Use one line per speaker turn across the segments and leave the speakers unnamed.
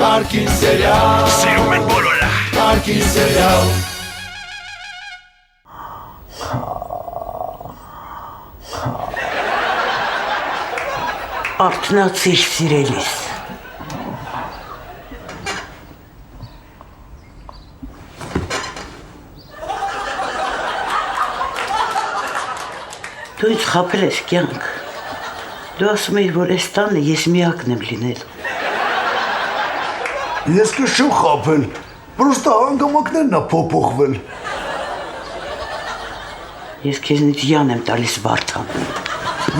Կարգին սերիալ
Սիրում են բոլորը
Կարգին սերիալ
Արթնացիր սիրելիս Դու ինձ խաբել ես կյանք Դու ասում էիր, որ այս տանը ես միակն եմ լինել
Ես քեզ չեմ խաբել, պրոստը հանգամանքներն է փոփոխվել
Ես քեզնից յան եմ տալիս Վարդան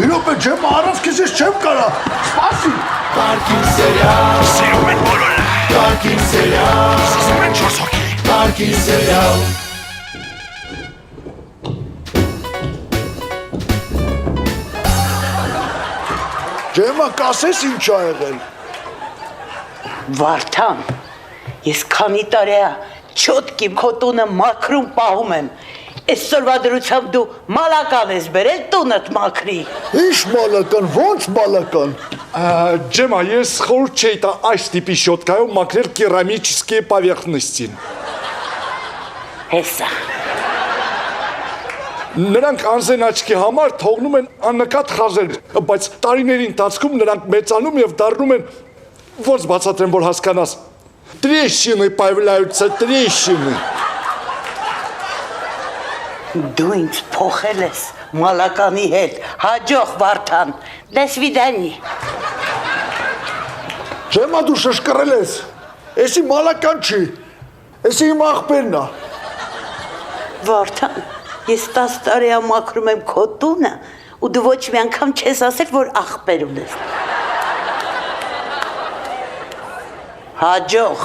Մի րոպե ջեմ առանց քեզ ես չեմ կարա Սպասի
Կարգին սերիալ
Սիրում են բոլորը
Կարգին սերիալ
Սիրում են 4 հոգի
Կարգին սերիալ
Ջեմա կասես ինչ ա եղել
Վարդան, ես քանի տարի է չոտքի քո տունը մաքրում պահում եմ Այսօրվա դրությամբ դու մալական ես բերել տունդ մաքրի
Ինչ մալական, ոնց մալական
Ջեմա, ես խորհուրդ չէի տա այս տիպի շոտկայով մաքրել կերամические поверхности
Հեսա
Նրանք անզեն աչքի համար թողնում են աննկատ խազեր, բայց տարիների ընթացքում նրանք մեծանում եւ դառնում են ոնց բացատրեմ, որ հասկանաս Трещины появляются, трещины
Դու ինձ փոխել ես մալականի հետ, հաջող Վարդան, до свидания
Ջեմա դու շշկռել ես Էսի մալական չի Էսի իմ աղբերն է
Վարդան, ես 10 տարի է մաքրում եմ քո տունը ու դու ոչ մի անգամ չես ասել, որ աղբեր ունես Հաջող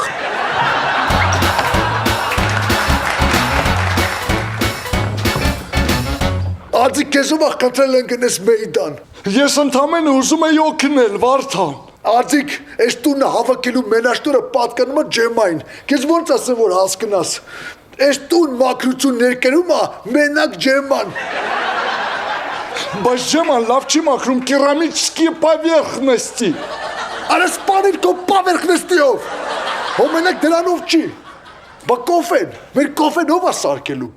Ածիկ քեզում աղքատրել են գնես մեյդան
Ես ընդամենը ուզում եի օգնել, Վարդան
Ածիկ, այս տունը հավաքելու մենաշտորը պատկանում է ջեմային Քեզ ոնց ասեմ, որ հասկնաս Այս տուն մաքրություն ներկերում է մենակ ջեման
Բայց Ջեման լավ չի մաքրում կերամические поверхности
Արա սպանիր քո պավերխնեստիով Հո մենակ դրանով չի Բա կոֆեն, մեր կոֆեն ով է սարքելու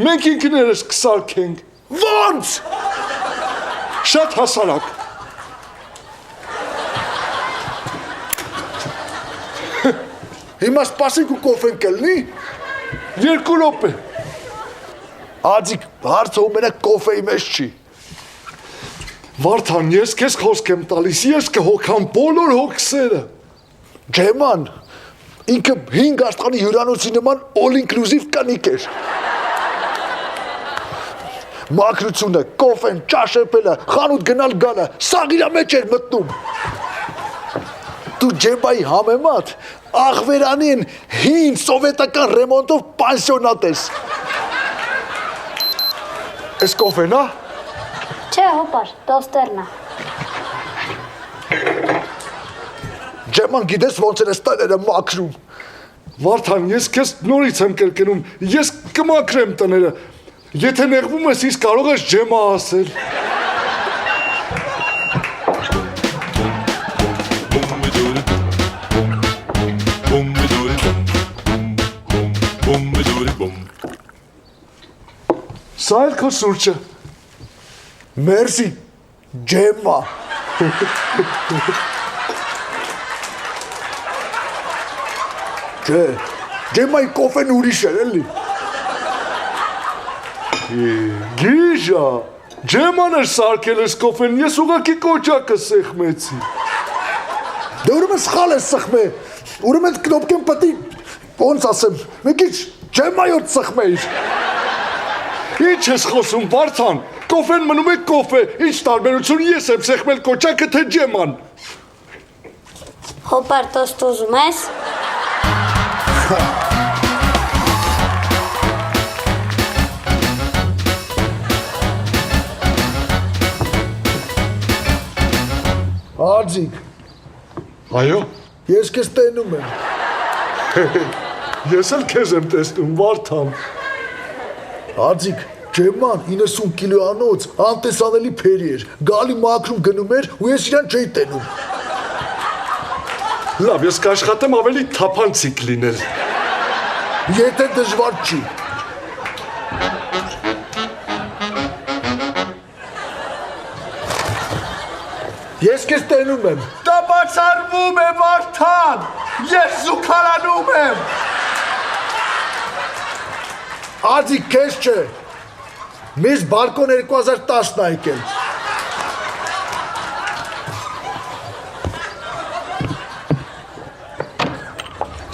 Մենք ինքներս կսարքենք
Ոնց
Շատ հասարակ
Հիմա սպասենք ու կոֆեն կլնի
2 րոպե
Ածիկ, հարցը ու մենակ կոֆեի մեջ չի
Վարդան, ես քեզ խոսք եմ տալիս, ես կհոգամ բոլոր հոգսերը
Ջեման, ինքը 5 աստղանի հյուրանոցի նման all-inclusive կանիկ էր Մաքրությունը, կոֆեն, ճաշեպելը, խանութ գնալ գալը, սաղ իրա մեջ էր մտնում Դու ջեմայի համեմատ, աղվերանի են հին սովետական ռեմոնտով պանսյոնատ ես Ես կոֆեն, հա?
Չէ, հոպար, տոստերն է
Ջեման գիտես ոնց էր ես տները մաքրում
Վարդան, ես քեզ նորից եմ կրկնում, ես կմաքրեմ տները Եթե նեղվում ես, իսկ կարող ես Ջեմա ասել Սա էլ քո սուրճը
Մերսի, ջեմա Չէ, ջեմայի կոֆեն ուրիշ էր էլի
Գիժա, Ջեման էր սարքել ես կոֆեն, ես ուղղակի կոճակը սեղմեցի
Դե ուրեմն սխալ ես սխմե Ուրեմն կնոպկեն պտի Ոնց ասեմ, մի քիչ ջեմայոց սխմեիր
Ինչ ես խոսում, Վարդան, կոֆեն մնում է կոֆե, ինչ տարբերություն ես եմ սեղմել կոճակը թե Ջեման
Հոպար, տոստ ուզում ես?
Արձիկ,
Այո,
ես քեզ տենում եմ
ես էլ քեզ եմ տեսնում, Վարդան
Արձիկ, ջեման 90 կիլոանոց անտեսանելի փերի էր Գալի մաքրում գնում էր ու ես իրան չէի տենում
Լավ, ես կաշխատեմ ավելի թափանցիկ լինել։
Եթե դժվար չի։ Ես քեզ տենում եմ։
Դա բացառվում է, Վարդան։ Ես զուգարանում եմ։
Ադի քեզ չէ։ Մեզ բալկոն 2010-ն ա եկել։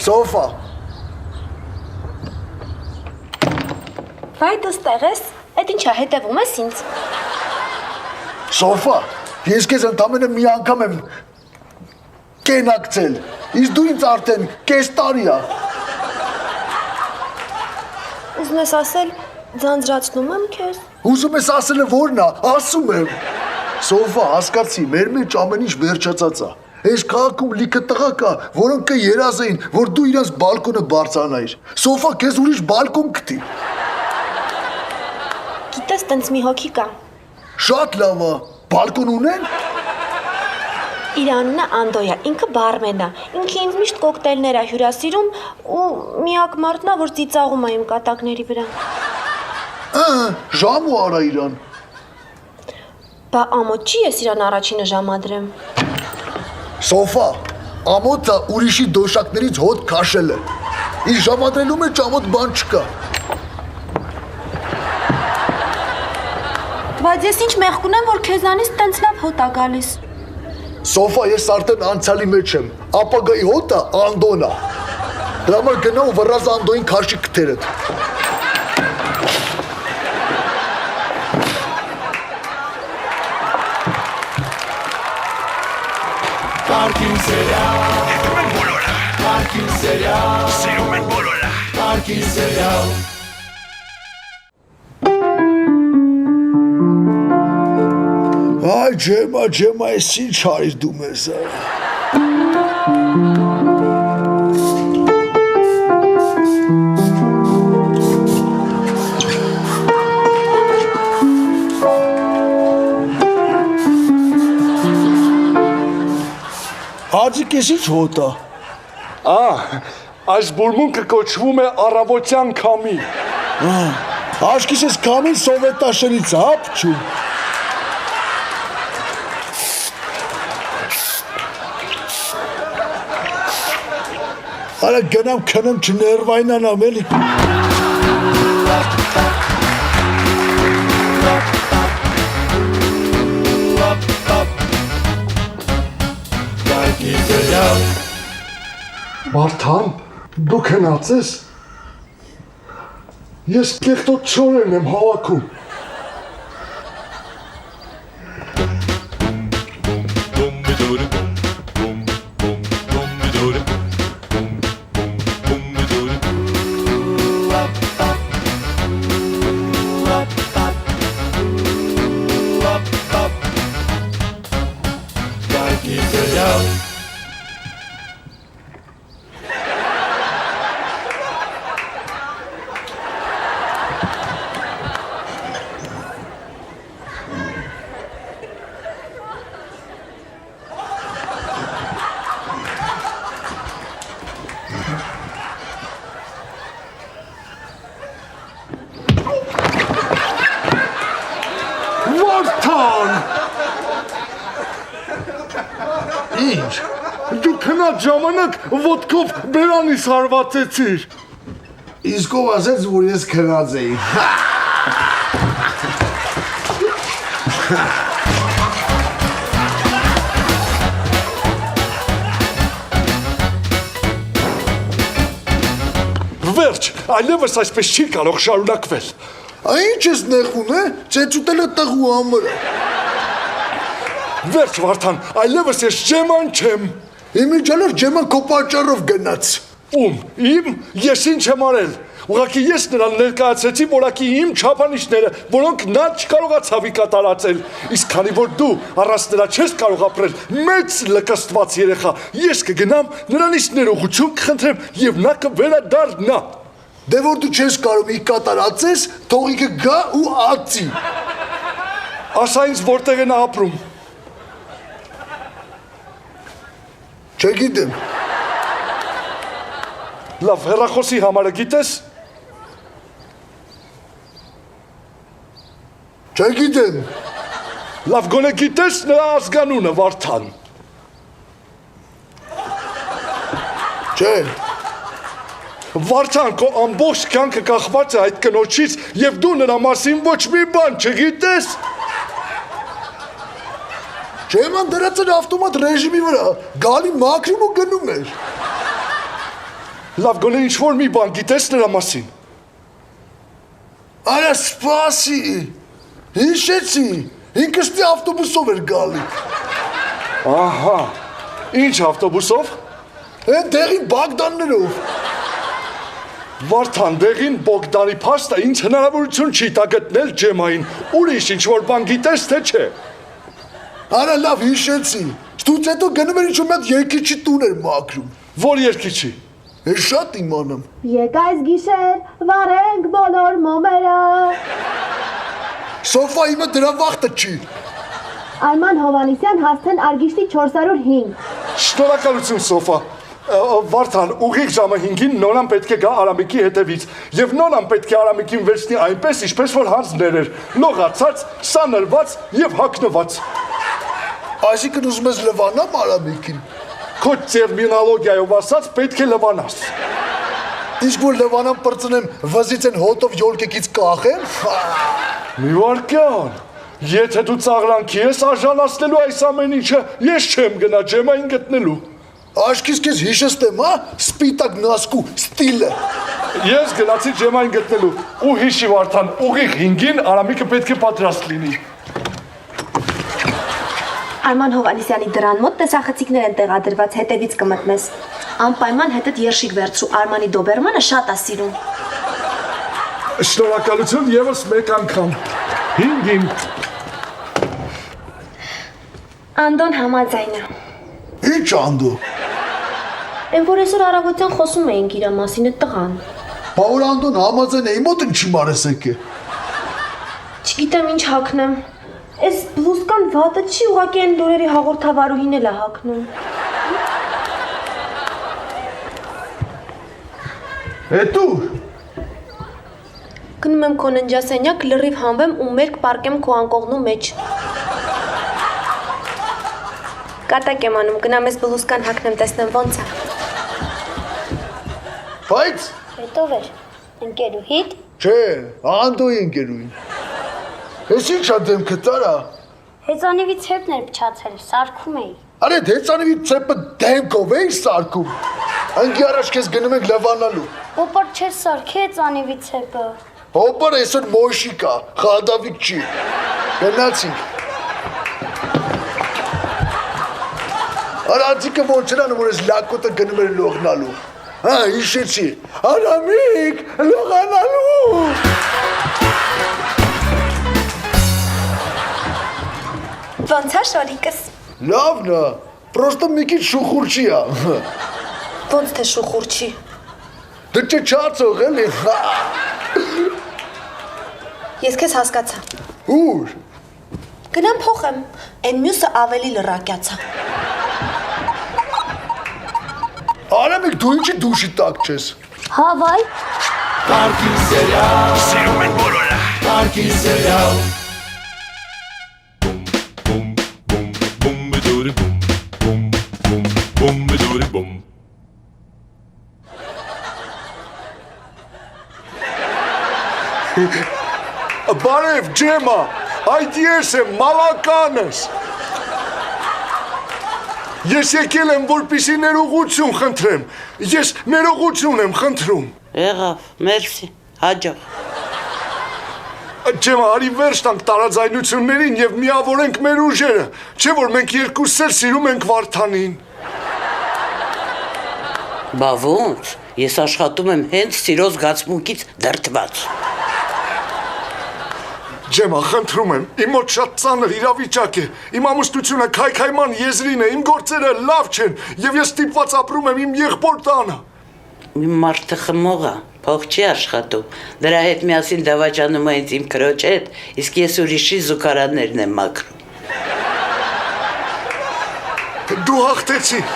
Սոֆա։
Վայ դու ստեղ ես, այդ ինչա հետևում ես ինձ։
Սոֆա, ես քեզ ընդամենը մի անգամ եմ կենակցել, իսկ դու ինձ արդեն կես տարի ա։
Ուզում ես ասել, ձանձրացնում եմ քեզ։
Ուզում ես ասելը որն ա, ասում եմ։ Սոֆա, հասկացի, մեր մեջ ամեն ինչ վերջացած ա։ Այս քաղաքում լիքը տղա կա, որոնք կերազեին, որ դու իրանց բալկոնը բարձրանայիր։ Սոֆա, քեզ ուրիշ բալկոն գտի։
Գիտես, տենց մի հոգի կա։
Շատ լավ ա, բալկոն ունեն։
Իր անունը Անդոյա, ինքը բարմեն ա։ Ինքը ինձ միշտ կոկտեյլներ ա հյուրասիրում ու միակ մարդն ա, որ ծիծաղում ա իմ կատակների վրա։
Ժամ ու արա իրան։
Բա ամոթ չի ես իրան առաջինը ժամադրեմ։
Սոֆա, ամոթը ուրիշի դոշակներից հոտ քաշելը։ Իր ժամադրելու մեջ ամոթ բան չկա։
Բայց ես ինչ մեղք ունեմ, որ քեզանից տենց լավ հոտ ա գալիս։
Սոֆա, ես արդեն անցյալի մեջ եմ, ապագայի հոտը Անդոն ա։ Դրա համար գնա ու վռազ Անդոյին քաշի քթերդ։
Parking serial,
Հետում են բոլորը։
parking serial,
Սիրում են բոլորը։
parking serial.
Այ ջեմա, ես ինչ արիր դու մեզ։ Աջի քեզ ինչ հոտա։
Այս բուրմունքը կոչվում է առավոտյան քամի։
Աշկիս ես կամին սովետաշերից հապ չում։ Արա գնամ քնեմ չներվայնանամ էլի։
Parking serial,
Վարդան, դու քնացես։ Ես կեղտոտ չորեն եմ հավաքում։
parking serial,
Վարդան։ Ինչ։ Դու քնած ժամանակ ոտքով բերանիս հարվածեցիր։
Իսկ ով ասեց, որ ես քնած էի։
Վերջ, այլևս այսպես չի կարող շարունակվել։
Ինչ ես նեղուն է, ծեծուտելը տղու համար։
Վերջ, Վարդան, այլևս ես ջեման չեմ։
Իմիջալար ջեման քո պատճառով գնաց։
Ում, իմ, ես ինչ եմ արել։ Ուղղակի ես նրան ներկայացրեցի որակի իմ չափանիշները, որոնք նա չկարողացավ կատարածել։ Իսկ քանի որ դու առանց նրա չես կարող ապրել, մեծ լկստված երեխա, ես կգնամ նրանից ներողություն կխնդրեմ եւ նա կվերադառնա։
Դե որ դու չես կարող մի կատարածես, թողիկը գա ու ածի։
Ասա ինձ որտեղ է նա ապրում։
Չգիտեմ։
Լավ, հեռախոսի համարը գիտես։
Չգիտեմ։
Լավ, գոնե գիտես նրա ազգանունը Վարդան։
Չէ։
Վարդան, քո ամբողջ կյանքը կախված է այդ կնոջից եւ դու նրա մասին ոչ մի բան չգիտես։
Չէ ման դրած էր ավտոմատ ռեժիմի վրա, գալի մաքրում ու գնում էր։
Լավ, գոնե ինչ-որ մի բան գիտես նրա մասին։
Արա սպասի, հիշեցի, ինքս դի ավտոբուսով էր գալի։
Ահա, ինչ ավտոբուսով։
Են դեղին Բագդաններով։
Վարդան, դեղին Բոգդանի փաստը ինձ հնարավորություն չի տա գտնել Ջեմային։ Ուրիշ ինչ-որ բան գիտես, թե չէ։
Արա լավ հիշեցի, ստուց հետո գնում էր ինչ-որ մի հատ երկիչի տուն էր մաքրում։
Որ երկիչի։
Ես շատ իմանամ։
Եկ այս գիշեր վարենք բոլոր մոմերը։
Սոֆա իմը դրա վախտը չի։
Արման Հովանիսյան Հասթեն Արգիշտի 405։
Շնորհակալություն Սոֆա։ Վարդան, ուղիղ ժամը 5-ին Նոնան պետք է գա Արամիկի հետևից, եւ Նոնան պետք է Արամիկին վերցնի այնպես, ինչպես որ հանձներ էր, լողացած, սանրված եւ հագնված։
Այսինքն ուզում ես լվանամ Արամիկին։
Քո տերմինոլոգիայով ասած պետք է լվանաս։
Իսկ որ լվանամ պրծնեմ, վզից են հոտով յոլկեկից կախեմ։
Մի վարկյան, եթե դու ծաղրանքի ես արժանացնելու այս ամեն ինչը, ես չեմ գնա Ջեմային գտնելու։
Աշկիս քեզ հիշեցտեմ, հա, սպիտակ նասկու ստիլը։
Ես գնացի Ջեմային գտնելու, ու հիշի Վարդան, ուղիղ 5-ին Արամիկը պետք է պատրաստ լինի։
Արման Հովանիսյանի դրան մոտ տեսախցիկներ են տեղադրված, հետևից կմտնես։ Անպայման հետդ երշիկ վերցրու, Արմանի Դոբերմանը շատ է սիրում։
Շնորհակալություն եւս մեկ անգամ։ 5-ին։
Անդոն համաձայն է։
Ինչ անդո։
Են որ այսօր առավոտյան խոսում էինք իր մասին այդ տղան։
Բա որ անդոն համաձայն էի մոտ ինչի մարես եկե։
Չգիտեմ ինչ հագնեմ։ Այս բլուզկան վատը չի, ուղղակի այն լուրերի հաղորդավարուհին էլ է հագնում։
Հետո
Գնում եմ քո ննջասենյակ, լրիվ հանվեմ ու մերկ պարկեմ քո անկողնու մեջ։ Կատակ եմ անում, գնամ ես բլուզկան հագնեմ, տեսնեմ ոնց է։
բայց
Հետո վեր, ընկերուհիդ,
չէ, անդոյի ընկերուին։ Ես ինչա դեմքը տարա։
հեծանիվի ցեպն էր փչացել, սարքում էի։
Արե դեցանիվի ծեպը դեմքով էի սարկում։ Անգի առաջ քեզ գնում ենք լվանալու։
Ոպար չէր սարքի հեծանիվի ցեպը։
Հոպար այսօր մոշիկ է, խադավիկ չի։ Գնացինք։ Արածիկը ոնց էր անում, որ ես լակոտը գնում էր լողնալու։ Հա, հիշեցի։ Արամիկ, լողանալու։
Ոնց է շորիկս։
Լավն է, պրոստը մի քիչ շուխուրջի է։
Ոնց թե շուխուր չի։
Դե չէ չացող էլի։
Ես քեզ հասկացա։
Ուր։
Գնամ փոխեմ, այն մյուսը ավելի լրակյացա։
Արամիկ, դու ինչի դուշի տակ չես։
Հա, վայ,
Կարգին սերիալ,
Սիրում են բոլորը։
կարգին սերիալ,
Բարև Ջեմա, այդ ես եմ, մալականս։ Ես եկել եմ, որպեսզի ներողություն խնդրեմ։ Ես ներողություն եմ խնդրում։
Եղավ, մերսի, հաջող։
Ջեմա, արի վերջ տանք տարաձայնություններին եւ միավորենք մեր ուժերը, չէ՞ որ մենք երկուսս էլ սիրում ենք Վարդանին։
Բա ոնց, ես աշխատում եմ հենց սիրո զգացմունքից դրդված։
Ջեմա, խնդրում եմ, իմ մոտ շատ ծանր իրավիճակ է, իմ ամուսնությունը քայքայման եզրին է, իմ գործերը լավ չեն եւ ես ստիպված ապրում եմ իմ եղբոր տանը։
Մի մարդը խմող է, փող չի աշխատում, դրա հետ միասին դավաճանում է ինձ իմ քրոջ հետ, իսկ ես ուրիշի զուգարաններն եմ մաքրում։
Դու հաղթեցիր։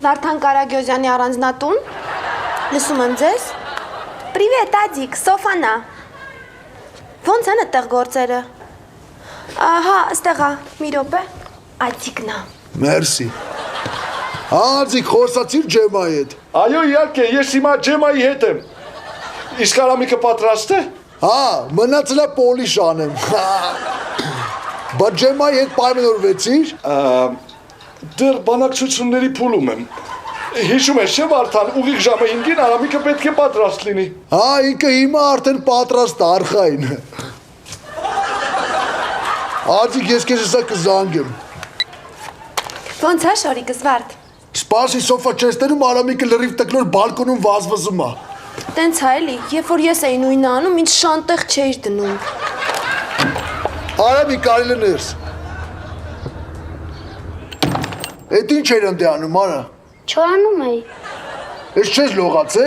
Վարդան Կարագյոզյանի առանձնատուն։ Լսում եմ ձեզ։ Պրիվետ, Ադիկ, Սոֆանա։ Ոնց են այդտեղ գործերը։ Ահա, ստեղա, մի րոպե։ Ադիկն է։
Մերսի։ Ադիկ, խոսացիր Ջեմայի հետ։
Այո, իհարկե, ես հիմա Ջեմայի հետ եմ։ Իսկ Արամիկը պատրաստ է։
Հա, մնացել է պոլիշ անեմ։ Բայց Ջեմայի հետ պայմանավորվեցիր։
Դեռ բանակցությունների փուլում եմ։ Հիշում ես, չէ՞ Վարդան, ուղիղ ժամը 5-ին Արամիկը պետք է պատրաստ լինի։
Հա, ինքը հիմա արդեն պատրաստ է արխային։ Ադիկ, ես քեզ հեսա կզանգեմ։
Ոնց է շորիկս Վարդ։
Սպասի Սոֆա չեստերում Արամիկը լրիվ տկլոր բալկոնում վազվզում է։
Տենց է էլի, երբ որ ես էի նույնը անում, ինձ շանտեղ չէիր դնում։
Արամիկ, կարելի ներս։ Էդ ինչ էր ընդ անում, արա։
Չորանում էի։
Ես չես լողաց է։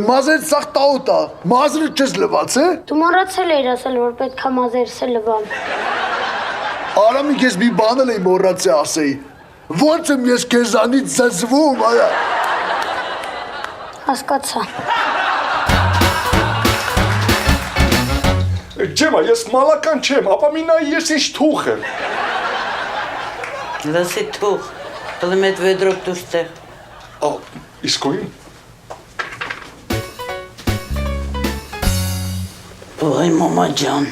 Մազերից սաղ տաուտ է։ Մազերը չես լվաց է։
Դու մոռացել էիր ասել, որ պետք է մազերս է լվամ։
Արամիկ, ես մի բան էլ էի մոռացի ասեի։ Ոնց եմ ես քեզանից զզվում, արա։
Հասկացա։
Ջեմա, ես մալական չեմ, ապա մի նայ ես ինչ թուխ եմ։
Լսի թուղ, տլեմ էդ վեդրոք դուստեղ։
Իսկույն։
Ոյ մամա ջան։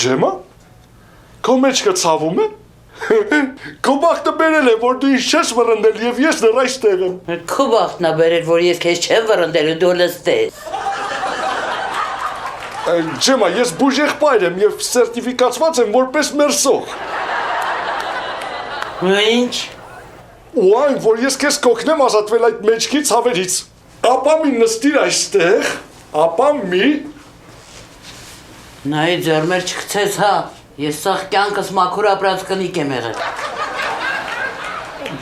Ջեմա, քո մեջքը ցավում է։ Քո բախտը բերել է, որ դու ինչ չես վռնդել եւ ես դեռ այստեղ եմ։
Քո բախտն է բերել, որ ես քեզ չեմ վռնդել ու դու լստես։
Ջեմա, ես բուժեղբայր եմ եւ սերտիֆիկացված եմ որպես մերսող։
Ինչ։
Ու այն, որ ես քեզ կօգնեմ ազատվել այդ մեջքի ցավերից։ Ապա մի նստիր այստեղ, ապա մի
Նայ ձեռմեր չգցես, հա։ Ես սաղ կյանքս մաքուր ապրած կնիկ եմ եղել։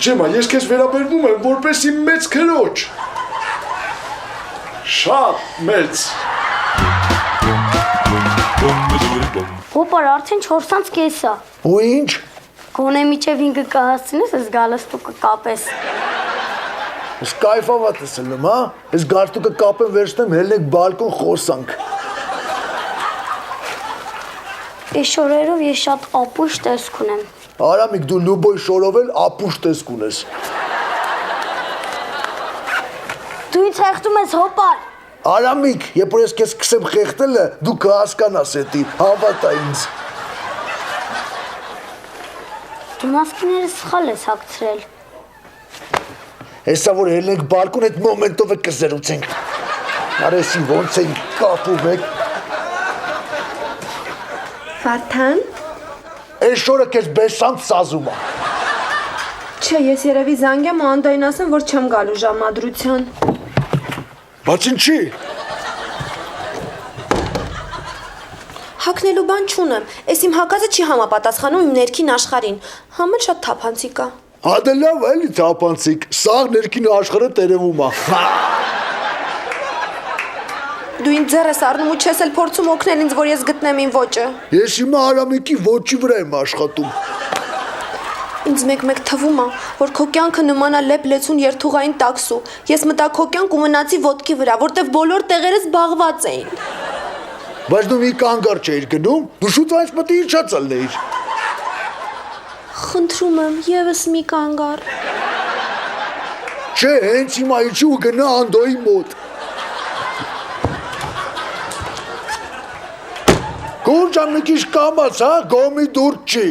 Ջեմա, ես քեզ վերաբերվում եմ որպես իմ մեծ քրոջ։ Շատ մեծ։
Հոպար, արդեն 4-ից կես է։
Ու ինչ։
Գոնե միջև 5-ը կհասցնես, ես գալստուկը կապես։
Ես կայֆավատ ես ելում, հա։ Ես գարտուկը կապեմ վերցնեմ, հելնեք բալկոն խոսանք։
Այս շորերով ես շատ ապուշ տեսք ունեմ։
Արամիկ, դու լուբոյ շորով էլ ապուշ տեսք ունես։
Դու ինձ խեղդում ես, հոպար։
Արամիկ, երբ որ ես քեզ սկսեմ խեղդելը, դու կհասկանաս էդի, հավատա ինձ։
Դու մասկիները սխալ ես հագցրել։
Հեսա որ հելնենք բալկոն այդ մոմենտով է կզրուցենք։ Արեսի ոնց ենք կապում եք։
Վարդան։
Այս շորը քեզ բեսանց սազում է։
Չէ, ես երևի զանգեմ ու Անդոյին ասեմ, որ չեմ գալու ժամադրության։
Բայց ինչի։
Հակնելու բան չունեմ։ Էս իմ հակազը չի համապատասխանում իմ ներքին աշխարհին։ Համել շատ թափանցիկ է։
Հադե լավ էլի թափանցիկ, սաղ ներքին աշխարհը տերևում է։
Դու ինձ ձեռ ես առնում ու չես էլ փորձում օգնել ինձ, որ ես գտնեմ իմ ոճը։
Ես հիմա Արամիկի ոճի վրա եմ աշխատում։
Ինձ մեկ-մեկ թվում է, որ քո կյանքը նման է լեփ լեցուն երթուղային տաքսու։ Ես մտա քո կյանք ու մնացի ոտքի վրա, որտեվ բոլոր տեղերս զբաղված էին։
Բայց դու մի կանգար չէիր գնում, դու շուտ այս մտի ինչա ծալնեիր։
Խնդրում եմ, եւս մի կանգար։
Չէ, հենց հիմա իջի ու գնա Անդոյի մոտ։ Գուրջան մի քիչ կամաց, հա, գոմի դուրջ չի։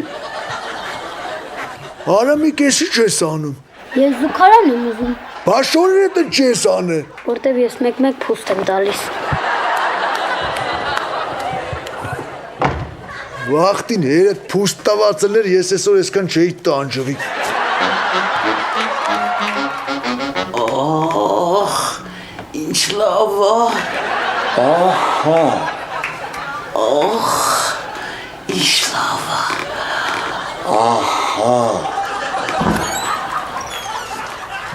Արամիկ, ես ինչ ես անում։
Ես զուգարան եմ ուզում,
Բաշորը դե չես անել։
որտեվ ես մեկ-մեկ փուստ եմ տալիս։
Վախտին հերդ փուստ տվածելներ ես այսօր այսքան չէի տանջվի։
Ահ, ինչ լավ է։
Ահա։
Ահ, ինչ լավ է։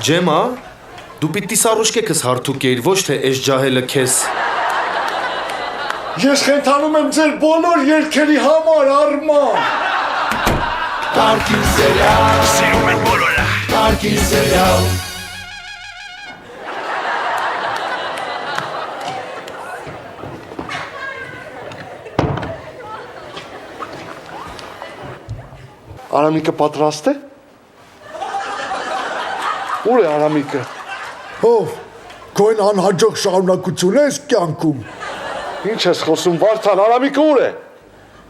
Ջեմա, դու պիտի սառուշկեքս հարթուկեիր, ոչ թե էս ջահելը քեզ։
Ես խենթանում եմ ձեր բոլոր երգերի համար, Արման։
Կարգին սերիալ,
Սիրում են բոլորը։
կարգին սերիալ,
Արամիկը պատրաստ է։ Ուր է Արամիկը։
Ով, քո այն անհաջող շարունակությունը ես կյանքում։
Ինչ ես խոսում Վարդան, Արամիկը ուր է։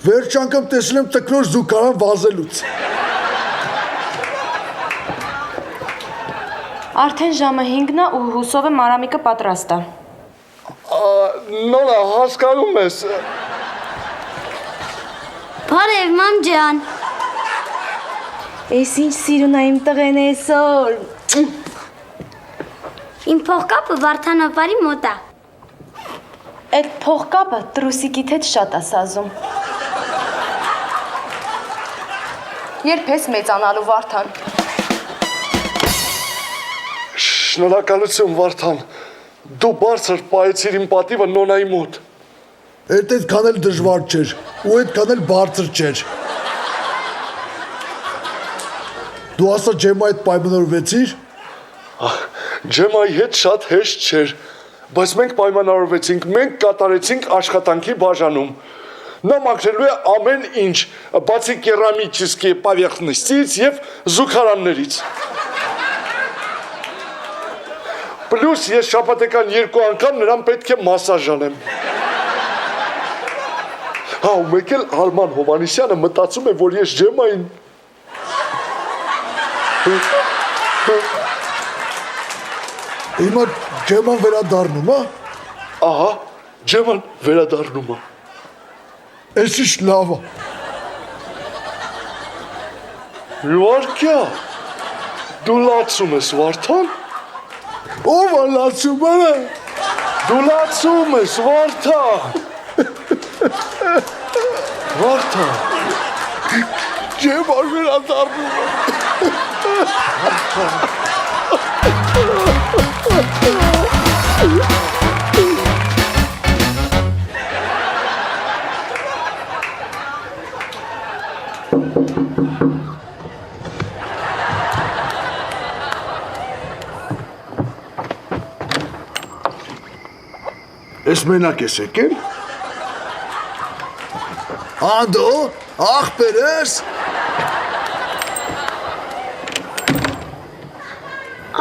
Վերջ անգամ տեսել եմ տկնոր զուգարան վազելուց։
Արդեն ժամը 5-ն է ու հուսով եմ Արամիկը պատրաստ է։
Նորա, հասկանում ես։
Բարև, մամ ջան։
Էս ինչ սիրուն է իմ տղեն այսօր։
Իմ փողկապը Վարդանապարի մոտ է։
Այդ փողկապը տրուսիկիդ հետ շատ է սազում։ Երբ ես մեծանալու Վարդան։
Շնորհակալություն Վարդան։ Դու բարձր պայեցիր իմ պատիվը Նոնայի մոտ։
Այդքան էլ դժվար չէր ու այդքան էլ բարձր չէր։ Դու ասա Ջեմայի հետ պայմանավորվեցիր։
Ջեմայի հետ շատ հեշտ չէր, բայց մենք պայմանավորվեցինք, մենք կատարեցինք աշխատանքի բաժանում։ Նա մաքրելու է ամեն ինչ, բացի կերամիկի պավյախնստից և զուգարաններից։ Պլյուս ես շաբաթական 2 անգամ նրան պետք է մասաժ անեմ։ Հա, ու մեկ էլ Արման Հովանեսյանը մտածում է, որ ես Ջեմային
Հիմա Ջեման վերադառնում է։
Ահա, Ջեման վերադառնում է։
Էս ինչ լավ է։
Իվարկյա, դու լացում ես Վարդան։
Ով է լացում է։
Դու լացում ես Վարդան։ Վարդան։
Ջեման վերադառնում է։ Ես մենակ ես եկել։ Անդո, աղբեր ես։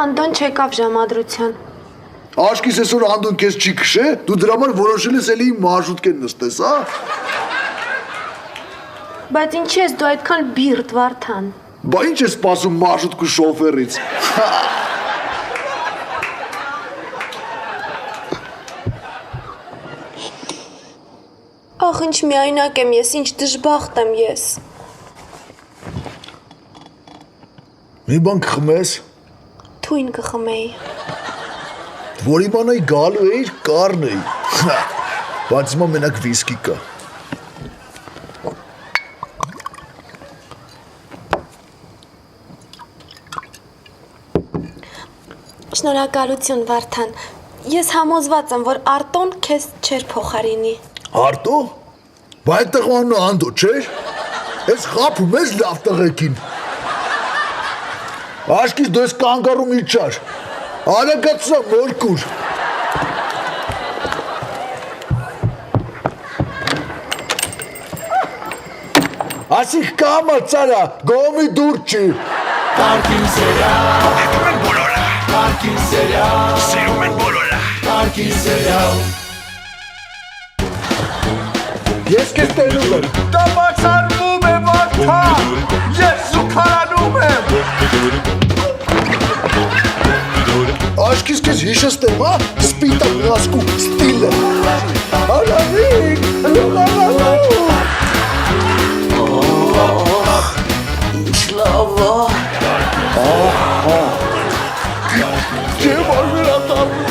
Անդոն չեկավ ժամադրության։
Աշկիս այսօր Անդոն քեզ չի քշե, դու դրա համար որոշել ես էլի մարշրուտկեն նստես, հա։
Բայց ինչի ես դու այդքան բիրտ Վարդան։
Բա ինչ ես սպասում մարշրուտկու շոֆերից։
Ախ, ինչ միայնակ եմ ես, ինչ դժբախտ եմ ես։
Մի բան կխմես,
Թույն կխմեի։
որ իմանայի գալու էիր, կառնեի։ Բայց հիմա մենակ վիսկի կա։
Շնորհակալություն Վարդան։ Ես համոզված եմ, որ Արտոն քեզ չեր փոխարինի։
Արտո։ Բա այդ տղան Անդո չէր։ Ես խափում ես լավ տղեկին։ Աշկիս դու ես կանգառում իջար։ Արագացա մորկուր։ Ասիկ կամա ծարա, գոմի դուր չի։
Կարգին սերիալ,
Նետում են բոլորը,
կարգին սերիալ,
սիրում են բոլորը։
կարգին սերիալ։
Ես կեզ տենում եմ։
Դա բացառվում է Վարդան, ես զուգարանում եմ։
Աշկիս կեզ հիշստեմ, հա, սպիտակ նասկու ստիլը։ Արավիկ, լավալավու։
Ինչ լավ է։
Ջեմ արվերատարում։